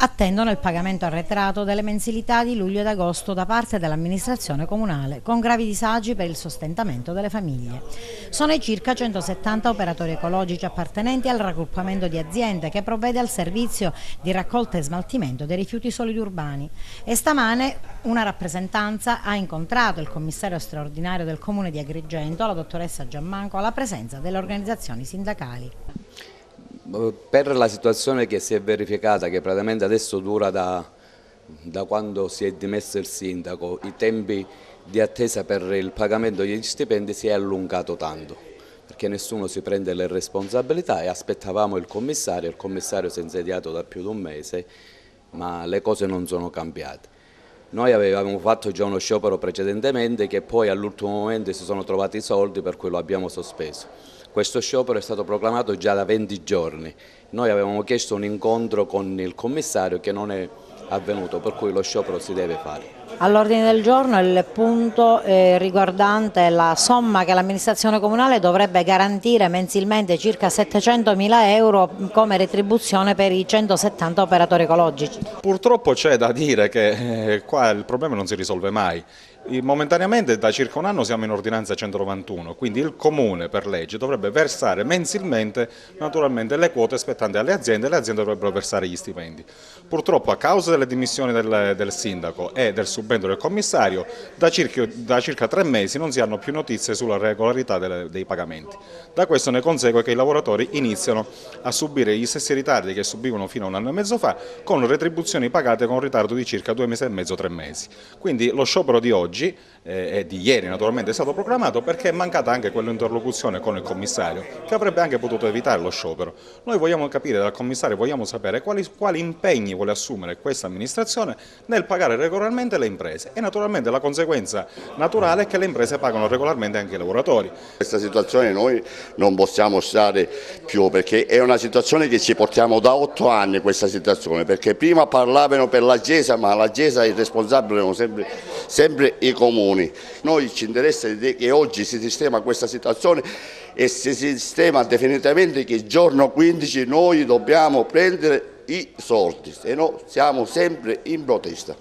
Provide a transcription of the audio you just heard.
Attendono il pagamento arretrato delle mensilità di luglio ed agosto da parte dell'amministrazione comunale, con gravi disagi per il sostentamento delle famiglie. Sono i circa 170 operatori ecologici appartenenti al raggruppamento di aziende che provvede al servizio di raccolta e smaltimento dei rifiuti solidi urbani. E stamane una rappresentanza ha incontrato il commissario straordinario del comune di Agrigento, la dottoressa Giammanco, alla presenza delle organizzazioni sindacali. Per la situazione che si è verificata, che praticamente adesso dura da quando si è dimesso il sindaco, i tempi di attesa per il pagamento degli stipendi si è allungato tanto, perché nessuno si prende le responsabilità e aspettavamo il commissario si è insediato da più di un mese, ma le cose non sono cambiate. Noi avevamo fatto già uno sciopero precedentemente che poi all'ultimo momento si sono trovati i soldi, per cui lo abbiamo sospeso. Questo sciopero è stato proclamato già da 20 giorni. Noi avevamo chiesto un incontro con il commissario che non è avvenuto, per cui lo sciopero si deve fare. All'ordine del giorno il punto riguardante la somma che l'amministrazione comunale dovrebbe garantire mensilmente, circa 700.000 euro come retribuzione per i 170 operatori ecologici. Purtroppo c'è da dire che qua il problema non si risolve mai. Momentaneamente da circa un anno siamo in ordinanza 191, quindi il Comune per legge dovrebbe versare mensilmente naturalmente le quote spettanti alle aziende e le aziende dovrebbero versare gli stipendi. Purtroppo a causa delle dimissioni del sindaco e del subentro del commissario da circa 3 mesi non si hanno più notizie sulla regolarità dei pagamenti. Da questo ne consegue che i lavoratori iniziano a subire gli stessi ritardi che subivano fino a un anno e mezzo fa, con retribuzioni pagate con ritardo di circa 2 mesi e mezzo, 3 mesi. Quindi lo sciopero di oggi e di ieri naturalmente è stato proclamato perché è mancata anche quell'interlocuzione con il commissario che avrebbe anche potuto evitare lo sciopero. Noi vogliamo capire dal commissario, vogliamo sapere quali impegni vuole assumere questa amministrazione nel pagare regolarmente le imprese e naturalmente la conseguenza naturale è che le imprese pagano regolarmente anche i lavoratori. Questa situazione noi non possiamo stare più, perché è una situazione che ci portiamo da 8 anni, questa situazione, perché prima parlavano per la Gesa, ma la Gesa i responsabili erano sempre i comuni. Noi ci interessa che oggi si sistema questa situazione e si sistema definitivamente che il giorno 15 noi dobbiamo prendere i soldi, se no siamo sempre in protesta.